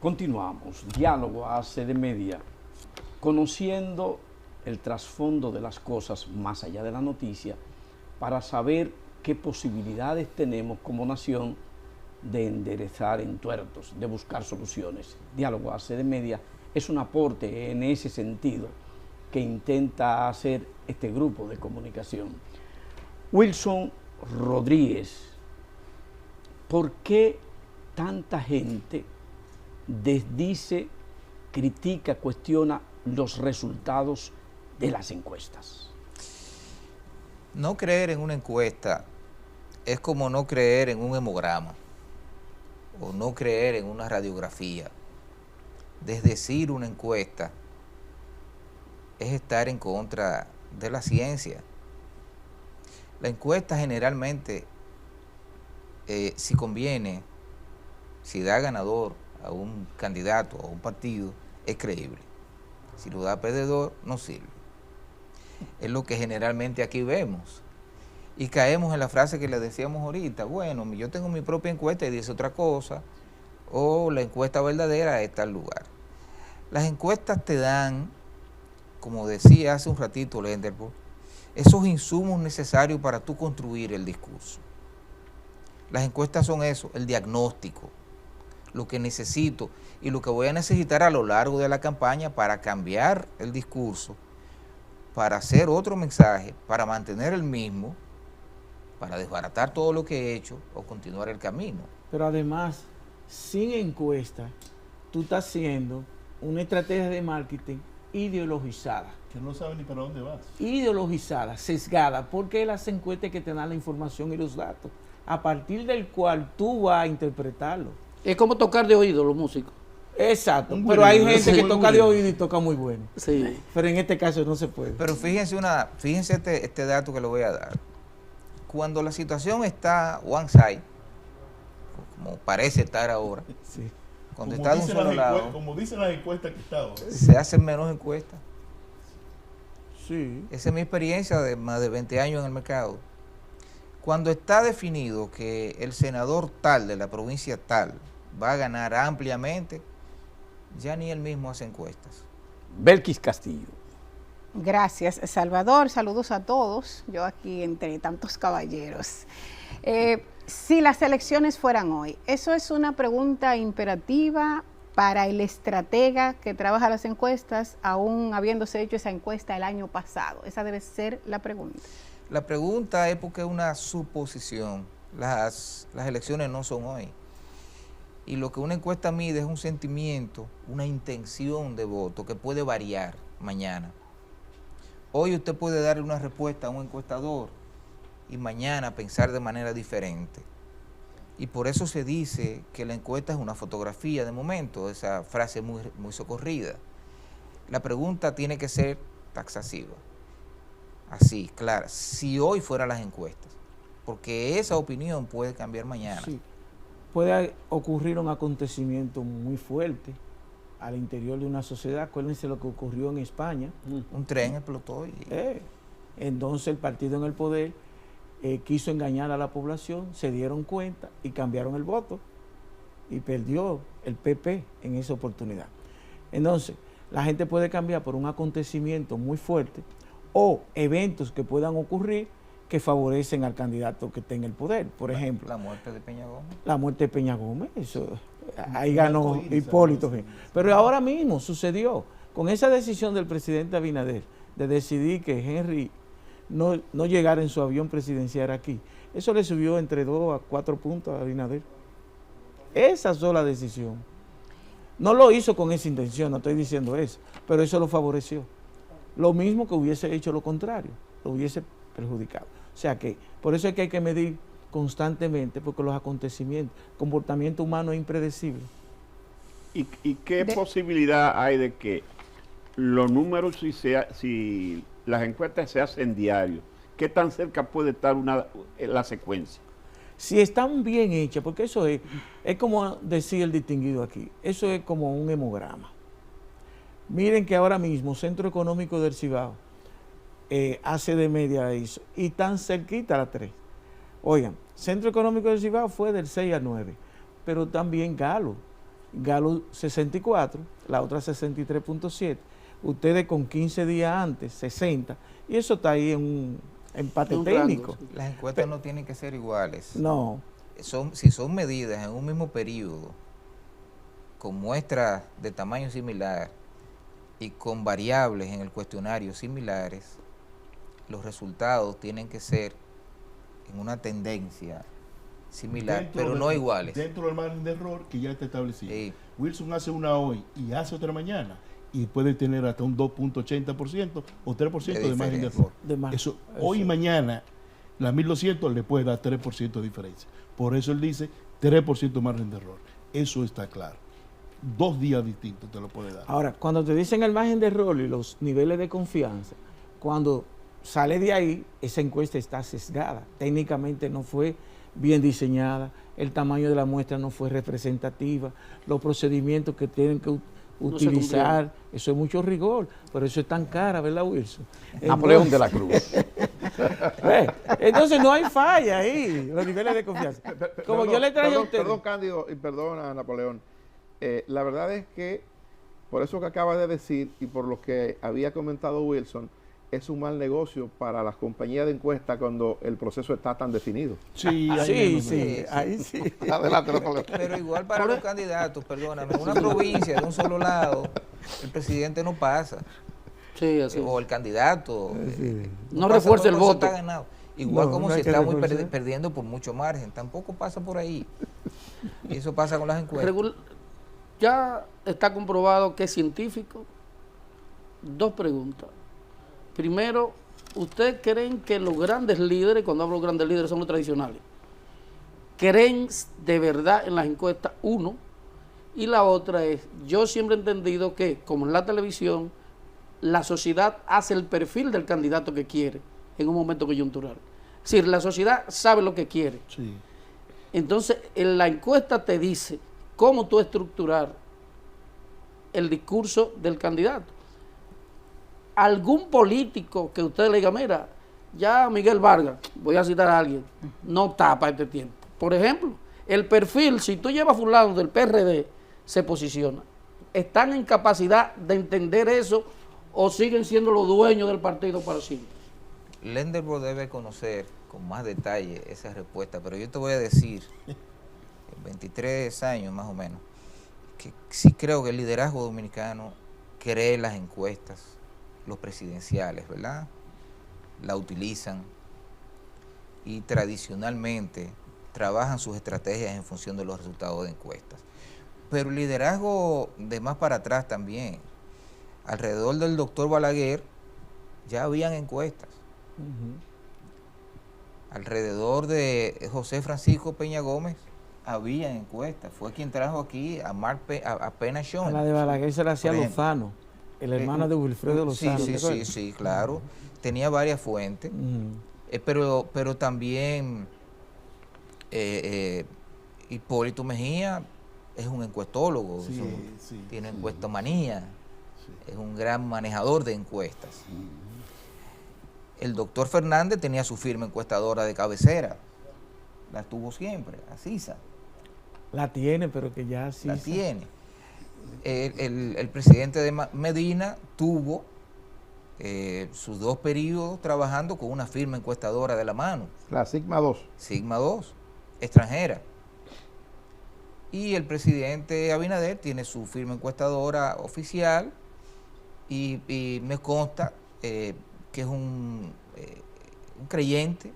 Continuamos, diálogo ACD Media, conociendo el trasfondo de las cosas más allá de la noticia para saber qué posibilidades tenemos como nación de enderezar entuertos, de buscar soluciones. Diálogo ACD Media es un aporte en ese sentido que intenta hacer este grupo de comunicación. Wilson Rodríguez, ¿por qué tanta gente desdice, critica, cuestiona los resultados de las encuestas? No creer en una encuesta es como no creer en un hemograma o no creer en una radiografía. Desdecir una encuesta es estar en contra de la ciencia. La encuesta generalmente, si conviene, si da ganador a un candidato o a un partido, es creíble. Si lo da perdedor, no sirve. Es lo que generalmente aquí vemos. Y caemos en la frase que le decíamos ahorita, bueno, yo tengo mi propia encuesta y dice otra cosa, o la encuesta verdadera es tal lugar. Las encuestas te dan, como decía hace un ratito Lenderborg, esos insumos necesarios para tú construir el discurso. Las encuestas son eso, el diagnóstico, lo que necesito y lo que voy a necesitar a lo largo de la campaña para cambiar el discurso, para hacer otro mensaje, para mantener el mismo, para desbaratar todo lo que he hecho o continuar el camino. Pero además, sin encuesta, tú estás haciendo una estrategia de marketing ideologizada. Que no sabe ni para dónde vas. Ideologizada, sesgada, porque las encuestas que te dan la información y los datos, a partir del cual tú vas a interpretarlo. Es como tocar de oído los músicos. Exacto, Un pero hay burino, gente sí, que muy toca de burino. oído y toca muy bueno. Sí. Pero en este caso no se puede. Pero fíjense este dato que le voy a dar. Cuando la situación está one side, como parece estar ahora, Sí. cuando Como está de un dicen solo las lado, como dicen las encuestas que está ahora. se hacen menos encuestas. Sí. Esa es mi experiencia de más de 20 años en el mercado. Cuando está definido que el senador tal de la provincia tal va a ganar ampliamente, ya ni él mismo hace encuestas. Belkis Castillo. Gracias, Salvador. Saludos a todos. Yo aquí entre tantos caballeros. Si las elecciones fueran hoy, ¿eso es una pregunta imperativa para el estratega que trabaja las encuestas, aún habiéndose hecho esa encuesta el año pasado? Esa debe ser la pregunta. La pregunta es porque es una suposición. Las elecciones no son hoy. Y lo que una encuesta mide es un sentimiento, una intención de voto que puede variar mañana. Hoy usted puede darle una respuesta a un encuestador y mañana pensar de manera diferente. Y por eso se dice que la encuesta es una fotografía de momento, esa frase muy socorrida. La pregunta tiene que ser taxativa, así, clara, si hoy fueran las encuestas, porque esa opinión puede cambiar mañana. Sí. Puede ocurrir un acontecimiento muy fuerte al interior de una sociedad. Acuérdense lo que ocurrió en España. Un tren explotó y Entonces el partido en el poder quiso engañar a la población, se dieron cuenta y cambiaron el voto y perdió el PP en esa oportunidad. Entonces, la gente puede cambiar por un acontecimiento muy fuerte o eventos que puedan ocurrir que favorecen al candidato que esté en el poder. Por ejemplo, la muerte de Peña Gómez. la muerte de Peña Gómez, eso, ahí ganó Hipólito. Pero ahora mismo sucedió, con esa decisión del presidente Abinader de decidir que Henry no llegara en su avión presidencial aquí, eso le subió entre 2 a 4 puntos a Abinader. Esa sola decisión. No lo hizo con esa intención, no estoy diciendo eso, pero eso lo favoreció. Lo mismo que hubiese hecho lo contrario, lo hubiese perjudicado. O sea que por eso es que hay que medir constantemente, porque los acontecimientos, el comportamiento humano es impredecible. ¿Y qué posibilidad hay de que los números, si las encuestas se hacen diario, qué tan cerca puede estar la secuencia? Si están bien hechas, porque eso es como decía el distinguido aquí, eso es como un hemograma. Miren que ahora mismo Centro Económico del Cibao ACD Media hizo, y tan cerquita a las 3. Oigan, Centro Económico del Cibao fue del 6 al 9, pero también Galo Gallup 64, la otra 63.7, ustedes con 15 días antes, 60, y eso está ahí en un empate Un rango, técnico. sí. Las encuestas no tienen que ser iguales. No, Si son medidas en un mismo periodo, con muestras de tamaño similar y con variables en el cuestionario similares, los resultados tienen que ser en una tendencia similar, Dentro pero de- no iguales. Dentro del margen de error que ya está establecido. Sí. Wilson hace una hoy y hace otra mañana y puede tener hasta un 2.80% o 3% de margen de diferencia. error. Hoy y mañana, la 1200 le puede dar 3% de diferencia. Por eso él dice 3% margen de error. Eso está claro. 2 días distintos te lo puede dar. ahora, cuando te dicen el margen de error y los niveles de confianza, cuando sale de ahí, esa encuesta está sesgada. Técnicamente no fue bien diseñada, el tamaño de la muestra no fue representativa, los procedimientos que tienen que utilizar, eso es mucho rigor, pero eso es tan cara, ¿verdad, Wilson? Napoleón de la Cruz. Entonces no hay falla ahí, los niveles de confianza. Como yo le traje a ustedes. Perdón, Cándido, y perdona, Napoleón. La verdad es que, por eso que acabas de decir y por lo que había comentado Wilson, es un mal negocio para las compañías de encuesta cuando el proceso está tan definido. Sí, Ahí sí. Adelante, Napoleón. Pero igual para los candidatos, perdóname, en una provincia de un solo lado, el presidente no pasa, Sí, así. o el candidato No pasa refuerza el porque eso voto. está ganado. Igual No, como no si hay que estamos reforzar. perdiendo por mucho margen, tampoco pasa por ahí. Y eso pasa con las encuestas. Ya está comprobado que es científico. 2 preguntas. Primero, ¿ustedes creen que los grandes líderes, cuando hablo de grandes líderes, son los tradicionales, creen de verdad en las encuestas? 1. Y la otra es, yo siempre he entendido que, como en la televisión, la sociedad hace el perfil del candidato que quiere en un momento coyuntural. Es decir, la sociedad sabe lo que quiere. Sí. Entonces, en la encuesta te dice cómo tú estructurar el discurso del candidato. Algún político que usted le diga, mira, ya Miguel Vargas, voy a citar a alguien, no está para este tiempo. Por ejemplo, el perfil, si tú llevas fulano del PRD, se posiciona. ¿Están en capacidad de entender eso o siguen siendo los dueños del partido para siempre? Lenderbo debe conocer con más detalle esa respuesta, pero yo te voy a decir, en 23 años más o menos, que sí creo que el liderazgo dominicano cree las encuestas, los presidenciales, ¿verdad? La utilizan y tradicionalmente trabajan sus estrategias en función de los resultados de encuestas. Pero el liderazgo de más para atrás también, alrededor del doctor Balaguer ya habían encuestas. Alrededor de José Francisco Peña Gómez había encuestas. Fue quien trajo aquí a Pena A Sean. la de Balaguer se la hacía Por ejemplo. Lozano, el hermano de Wilfredo Lozano. ¿te acuerdas? Sí, claro. Tenía varias fuentes. Pero también Hipólito Mejía es un encuestólogo, Sí, eso, sí, tiene sí. encuestomanía, es un gran manejador de encuestas. El doctor Fernández tenía su firma encuestadora de cabecera, la tuvo siempre, la CISA, La tiene, pero que ya sí. la tiene. El presidente de Medina tuvo sus 2 periodos trabajando con una firma encuestadora de la mano. La Sigma 2. Sigma 2, extranjera. Y el presidente Abinader tiene su firma encuestadora oficial y me consta que es un creyente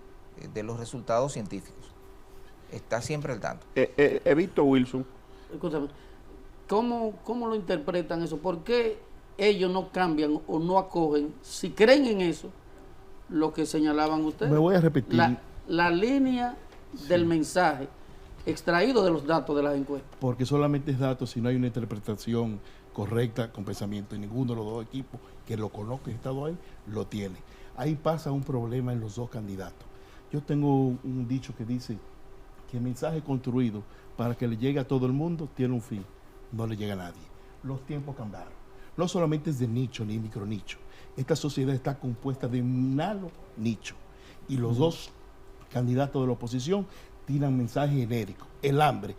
de los resultados científicos. Está siempre al tanto. He visto, Wilson, Escúchame, ¿cómo lo interpretan eso? ¿Por qué ellos no cambian o no acogen, si creen en eso, lo que señalaban ustedes? Me voy a repetir. La línea del mensaje extraído de los datos de las encuestas. Porque solamente es datos si no hay una interpretación correcta con pensamiento. Y ninguno de los 2 equipos que lo conozco y he estado ahí, lo tiene. Ahí pasa un problema en los 2 candidatos. Yo tengo un dicho que dice que el mensaje construido para que le llegue a todo el mundo tiene un fin, no le llega a nadie. Los tiempos cambiaron. No solamente es de nicho ni micronicho. Esta sociedad está compuesta de un nano nicho. Y los 2 candidatos de la oposición tiran mensajes genéricos. El hambre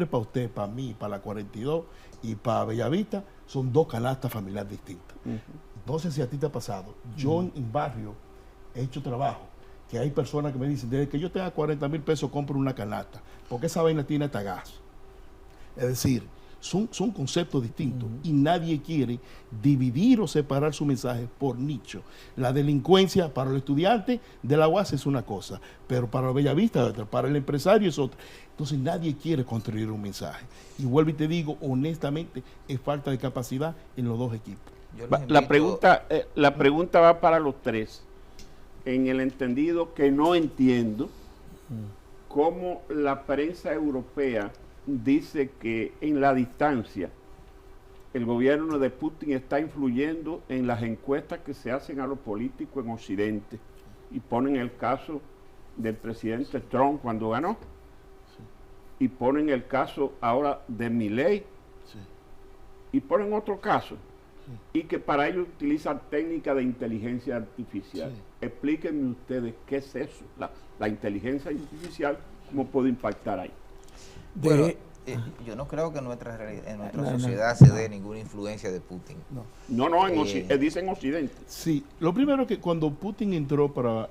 para usted, para mí, para la 42 y para Bellavista, son dos canastas familiares distintas. No sé si a ti te ha pasado. Yo en barrio he hecho trabajo, que hay personas que me dicen, desde que yo tenga 40,000 pesos compro una canasta, porque esa vaina tiene hasta gas. Es decir, son conceptos distintos y nadie quiere dividir o separar su mensaje por nicho. La delincuencia para el estudiante de la UAS es una cosa, pero para Bellavista es otra, para el empresario es otra. Entonces nadie quiere construir un mensaje. Y vuelvo y te digo, honestamente, es falta de capacidad en los dos equipos. La pregunta va para los tres, en el entendido que no entiendo cómo la prensa europea dice que en la distancia el gobierno de Putin está influyendo en las encuestas que se hacen a los políticos en Occidente, y ponen el caso del presidente Trump cuando ganó, y ponen el caso ahora de Milei, y ponen otro caso, y que para ello utilizan técnicas de inteligencia artificial. Explíquenme ustedes qué es eso, la inteligencia artificial, cómo puede impactar ahí. Bueno, yo no creo que en nuestra sociedad se dé ninguna influencia de Putin. Dicen Occidente. Sí, lo primero que cuando Putin entró para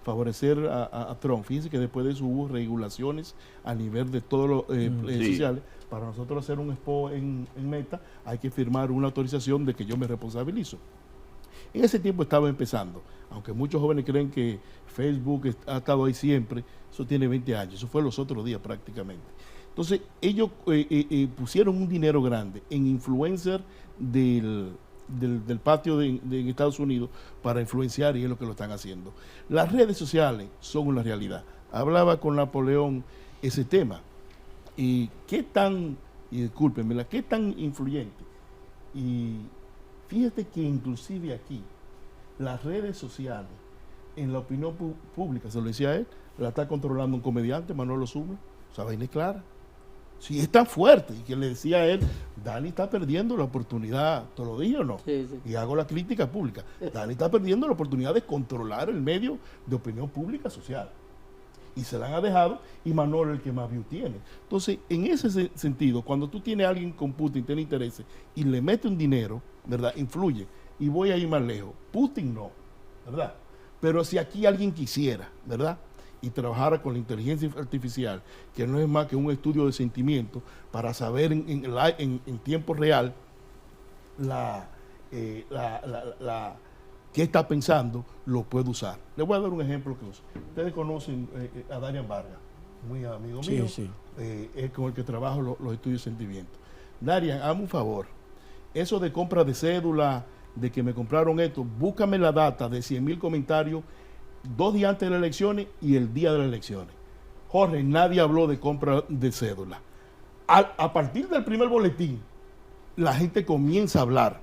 favorecer a Trump, fíjense que después de eso hubo regulaciones a nivel de todos los sociales. Para nosotros hacer un expo en Meta hay que firmar una autorización de que yo me responsabilizo. En ese tiempo estaba empezando, aunque muchos jóvenes creen que Facebook ha estado ahí siempre, eso tiene 20 años, eso fue los otros días prácticamente. Entonces ellos pusieron un dinero grande en influencer del patio de Estados Unidos para influenciar, y es lo que lo están haciendo. Las redes sociales son una realidad. Hablaba con Napoleón ese tema. Y qué tan influyente. Y fíjate que inclusive aquí, las redes sociales, en la opinión pública, se lo decía a él, la está controlando un comediante, Manolo Zuma, esa vaina es clara. Sí, es tan fuerte, y que le decía a él, Dani está perdiendo la oportunidad, ¿te lo dije o no? Sí. Y hago la crítica pública. Dani está perdiendo la oportunidad de controlar el medio de opinión pública social. Y se la han dejado, y Manolo es el que más view tiene. Entonces, en ese sentido, cuando tú tienes a alguien con Putin, tiene intereses, y le mete un dinero, ¿verdad? Influye. Y voy a ir más lejos. Putin no, ¿verdad? Pero si aquí alguien quisiera, ¿verdad?, y trabajara con la inteligencia artificial, que no es más que un estudio de sentimientos, para saber en tiempo real qué está pensando, lo puede usar. Les voy a dar un ejemplo que uso. Ustedes conocen a Darian Vargas, muy amigo mío, es con el que trabajo los estudios de sentimientos. Darian, hazme un favor, eso de compra de cédula, de que me compraron esto, búscame la data de 100,000 comentarios 2 días antes de las elecciones y el día de las elecciones. Jorge, nadie habló de compra de cédula. A partir del primer boletín, la gente comienza a hablar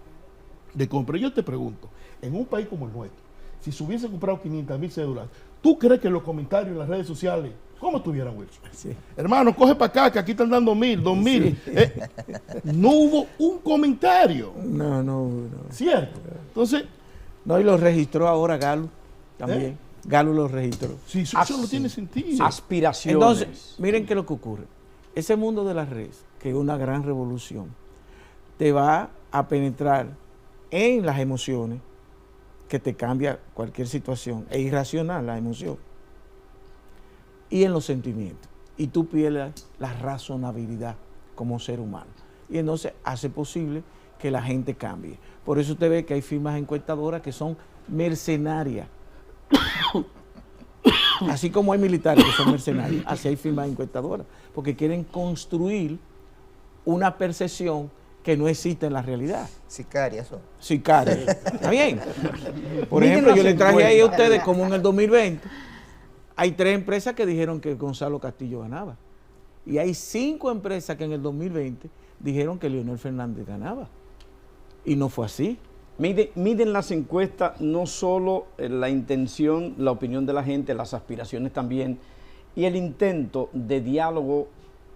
de compra. Yo te pregunto, en un país como el nuestro, si se hubiese comprado 500,000 cédulas, ¿tú crees que los comentarios en las redes sociales, cómo estuvieran, Wilson? Sí. Hermano, coge para acá, que aquí están dando 1,000, 2,000. Sí. No hubo un comentario. No. ¿Cierto? Entonces... No, y lo registró ahora Galo también. Galo lo registró. Sí, eso no tiene sentido. Aspiraciones. Entonces, miren qué es lo que ocurre. Ese mundo de las redes, que es una gran revolución, te va a penetrar en las emociones, que te cambia cualquier situación. Es irracional la emoción. Y en los sentimientos. Y tú pierdes la razonabilidad como ser humano. Y entonces hace posible que la gente cambie. Por eso usted ve que hay firmas encuestadoras que son mercenarias. Así como hay militares que son mercenarios, así hay firmas encuestadoras, porque quieren construir una percepción que no existe en la realidad. Sicarias son. Sicarias. ¿Está bien? Por ejemplo, yo le traje ahí a ustedes, como en el 2020, hay 3 empresas que dijeron que Gonzalo Castillo ganaba. Y hay 5 empresas que en el 2020 dijeron que Leonel Fernández ganaba. Y no fue así. Miden las encuestas no solo la intención, la opinión de la gente, las aspiraciones también, y el intento de diálogo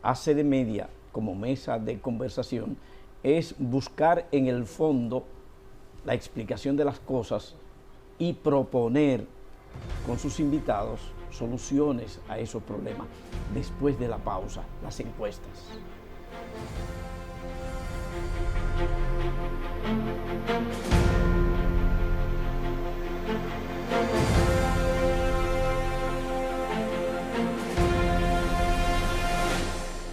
hace de media, como mesa de conversación, es buscar en el fondo la explicación de las cosas y proponer con sus invitados soluciones a esos problemas después de la pausa, las encuestas.